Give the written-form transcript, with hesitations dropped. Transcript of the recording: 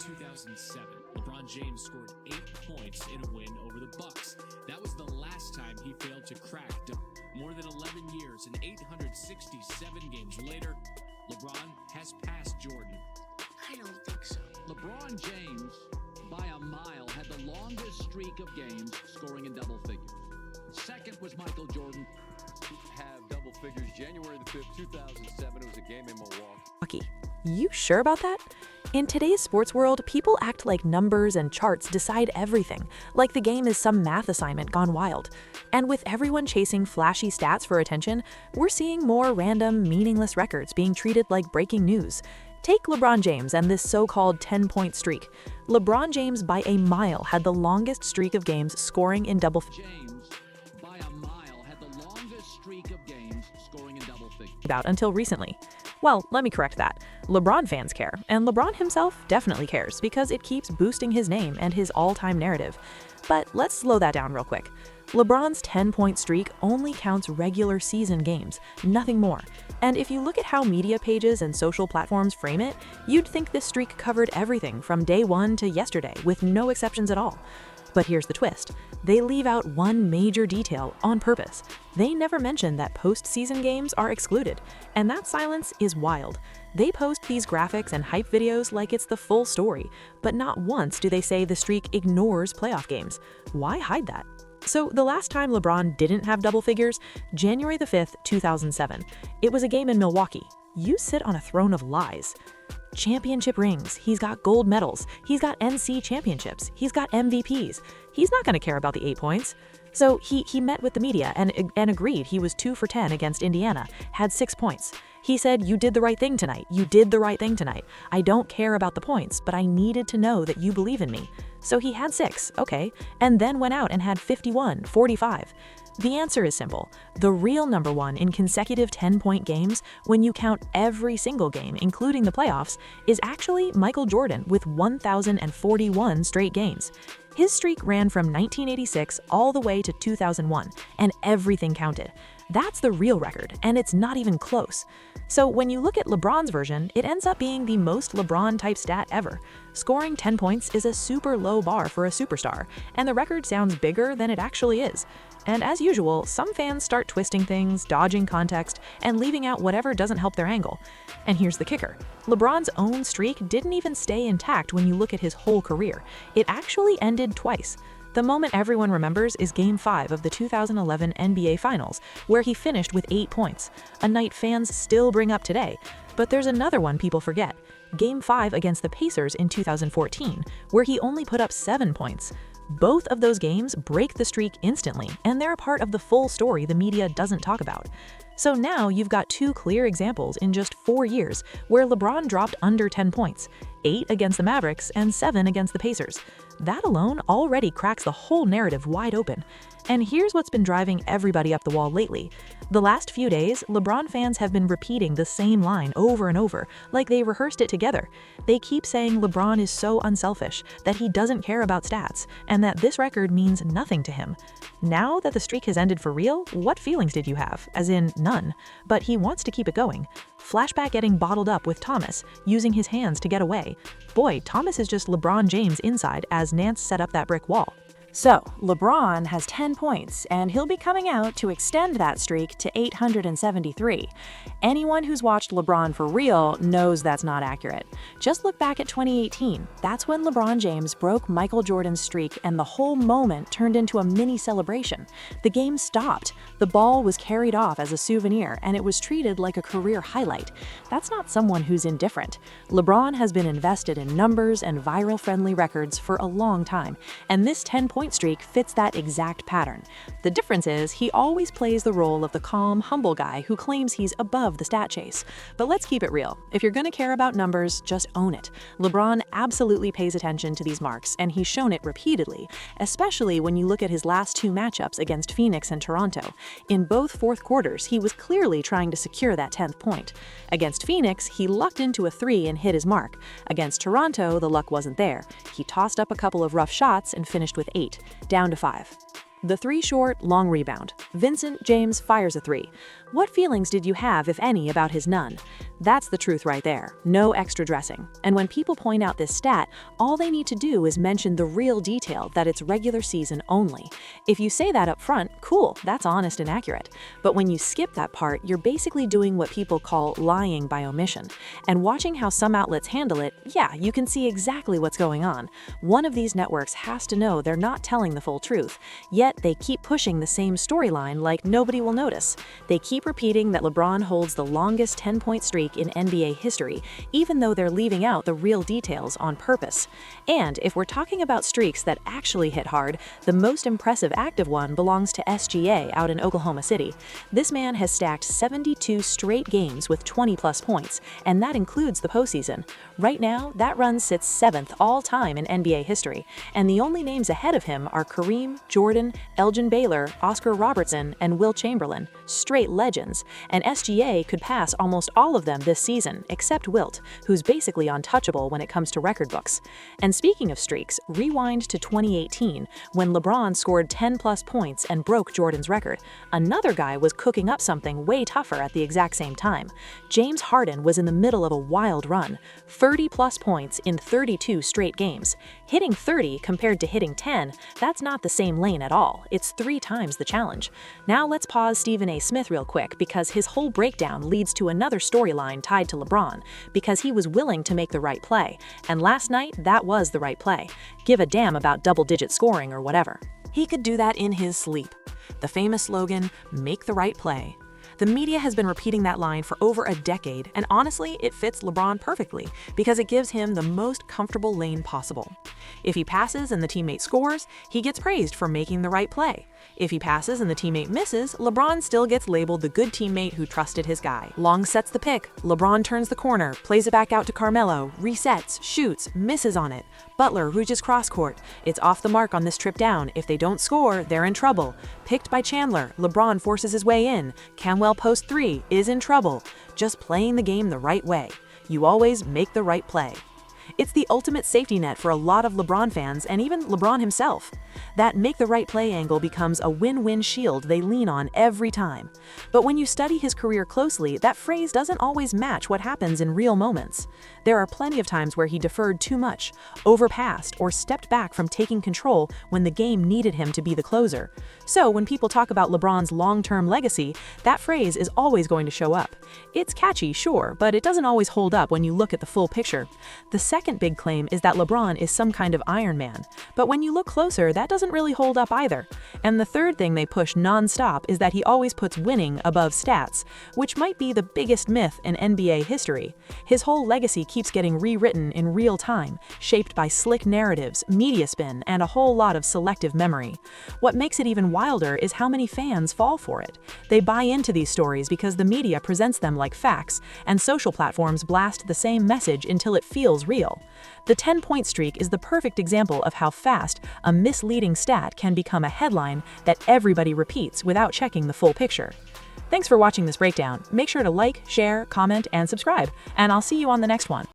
2007, LeBron James scored 8 points in a win over the Bucks. That was the last time he failed to crack. More than 11 years and 867 games later, LeBron has passed Jordan. I don't think so. LeBron James, by a mile, had the longest streak of games scoring in double figures. Second was Michael Jordan. Have double figures. January the 5th, 2007, it was a game in Milwaukee. You sure about that? In today's sports world, people act like numbers and charts decide everything, like the game is some math assignment gone wild. And with everyone chasing flashy stats for attention, we're seeing more random, meaningless records being treated like breaking news. Take LeBron James and this so-called 10-point streak. LeBron James, by a mile, had the longest streak of games scoring in double figures. James, by a mile, had the longest streak of games scoring in double figures. About until recently. Well, let me correct that. LeBron fans care, and LeBron himself definitely cares because it keeps boosting his name and his all-time narrative. But let's slow that down real quick. LeBron's 10-point streak only counts regular season games, nothing more. And if you look at how media pages and social platforms frame it, you'd think this streak covered everything from day one to yesterday, with no exceptions at all. But here's the twist. They leave out one major detail on purpose. They never mention that postseason games are excluded, and that silence is wild. They post these graphics and hype videos like it's the full story, but not once do they say the streak ignores playoff games. Why hide that? So the last time LeBron didn't have double figures, January the 5th, 2007. It was a game in Milwaukee. You sit on a throne of lies. Championship rings, he's got gold medals, he's got NC championships, he's got MVPs. He's not going to care about the 8 points. So he met with the media and agreed he was 2 for 10 against Indiana, had 6 points. He said, "You did the right thing tonight. You did the right thing tonight. I don't care about the points, but I needed to know that you believe in me." So he had 6, okay, and then went out and had 51, 45. The answer is simple. The real number one in consecutive 10-point games, when you count every single game, including the playoffs, is actually Michael Jordan with 1,041 straight games. His streak ran from 1986 all the way to 2001, and everything counted. That's the real record, and it's not even close. So when you look at LeBron's version, it ends up being the most LeBron-type stat ever. Scoring 10 points is a super low bar for a superstar, and the record sounds bigger than it actually is. And as usual, some fans start twisting things, dodging context, and leaving out whatever doesn't help their angle. And here's the kicker. LeBron's own streak didn't even stay intact when you look at his whole career. It actually ended twice. The moment everyone remembers is Game 5 of the 2011 NBA Finals, where he finished with 8 points, a night fans still bring up today. But there's another one people forget. Game 5 against the Pacers in 2014, where he only put up 7 points. Both of those games break the streak instantly, and they're a part of the full story the media doesn't talk about. So now you've got 2 clear examples in just 4 years where LeBron dropped under 10 points, 8 against the Mavericks and 7 against the Pacers. That alone already cracks the whole narrative wide open. And here's what's been driving everybody up the wall lately. The last few days, LeBron fans have been repeating the same line over and over, like they rehearsed it together. They keep saying LeBron is so unselfish, that he doesn't care about stats, and that this record means nothing to him. Now that the streak has ended for real, what feelings did you have? As in, none. But he wants to keep it going. Flashback getting bottled up with Thomas, using his hands to get away. Boy, Thomas is just LeBron James inside as Nance set up that brick wall. So, LeBron has 10 points, and he'll be coming out to extend that streak to 873. Anyone who's watched LeBron for real knows that's not accurate. Just look back at 2018. That's when LeBron James broke Michael Jordan's streak, and the whole moment turned into a mini celebration. The game stopped. The ball was carried off as a souvenir, and it was treated like a career highlight. That's not someone who's indifferent. LeBron has been invested in numbers and viral-friendly records for a long time, and this 10-point streak fits that exact pattern. The difference is he always plays the role of the calm, humble guy who claims he's above the stat chase. But let's keep it real. If you're going to care about numbers, just own it. LeBron absolutely pays attention to these marks, and he's shown it repeatedly, especially when you look at his last 2 matchups against Phoenix and Toronto. In both fourth quarters, he was clearly trying to secure that 10th point. Against Phoenix, he lucked into a 3 and hit his mark. Against Toronto, the luck wasn't there. He tossed up a couple of rough shots and finished with 8. Down to 5. The 3 short, long rebound. Vincent James fires a 3. What feelings did you have, if any, about his none? That's the truth right there. No extra dressing. And when people point out this stat, all they need to do is mention the real detail that it's regular season only. If you say that up front, cool, that's honest and accurate. But when you skip that part, you're basically doing what people call lying by omission. And watching how some outlets handle it, yeah, you can see exactly what's going on. One of these networks has to know they're not telling the full truth. Yet they keep pushing the same storyline like nobody will notice. They keep repeating that LeBron holds the longest 10-point streak in NBA history, even though they're leaving out the real details on purpose. And if we're talking about streaks that actually hit hard, the most impressive active one belongs to SGA out in Oklahoma City. This man has stacked 72 straight games with 20-plus points, and that includes the postseason. Right now, that run sits 7th all-time in NBA history, and the only names ahead of him are Kareem, Jordan, Elgin Baylor, Oscar Robertson, and Will Chamberlain, straight legends, and SGA could pass almost all of them this season, except Wilt, who's basically untouchable when it comes to record books. And speaking of streaks, rewind to 2018, when LeBron scored 10-plus points and broke Jordan's record. Another guy was cooking up something way tougher at the exact same time. James Harden was in the middle of a wild run, 30-plus points in 32 straight games. Hitting 30 compared to hitting 10, that's not the same lane at all. It's 3 times the challenge. Now let's pause Stephen A. Smith real quick because his whole breakdown leads to another storyline tied to LeBron, because he was willing to make the right play. And last night, that was the right play. Give a damn about double-digit scoring or whatever. He could do that in his sleep. The famous slogan, "Make the right play." The media has been repeating that line for over a decade, and honestly, it fits LeBron perfectly because it gives him the most comfortable lane possible. If he passes and the teammate scores, he gets praised for making the right play. If he passes and the teammate misses, LeBron still gets labeled the good teammate who trusted his guy. Long sets the pick, LeBron turns the corner, plays it back out to Carmelo, resets, shoots, misses on it. Butler reaches cross-court. It's off the mark on this trip down. If they don't score, they're in trouble. Picked by Chandler, LeBron forces his way in. Camwell post 3 is in trouble. Just playing the game the right way. You always make the right play. It's the ultimate safety net for a lot of LeBron fans and even LeBron himself. That make the right play angle becomes a win-win shield they lean on every time. But when you study his career closely, that phrase doesn't always match what happens in real moments. There are plenty of times where he deferred too much, overpassed, or stepped back from taking control when the game needed him to be the closer. So when people talk about LeBron's long-term legacy, that phrase is always going to show up. It's catchy, sure, but it doesn't always hold up when you look at the full picture. The second big claim is that LeBron is some kind of Iron Man, but when you look closer, that doesn't really hold up either. And the third thing they push non-stop is that he always puts winning above stats, which might be the biggest myth in NBA history. His whole legacy keeps getting rewritten in real time, shaped by slick narratives, media spin, and a whole lot of selective memory. What makes it even wilder is how many fans fall for it. They buy into these stories because the media presents them like facts, and social platforms blast the same message until it feels real. The 10-point streak is the perfect example of how fast a misleading stat can become a headline that everybody repeats without checking the full picture. Thanks for watching this breakdown. Make sure to like, share, comment, and subscribe, and I'll see you on the next one.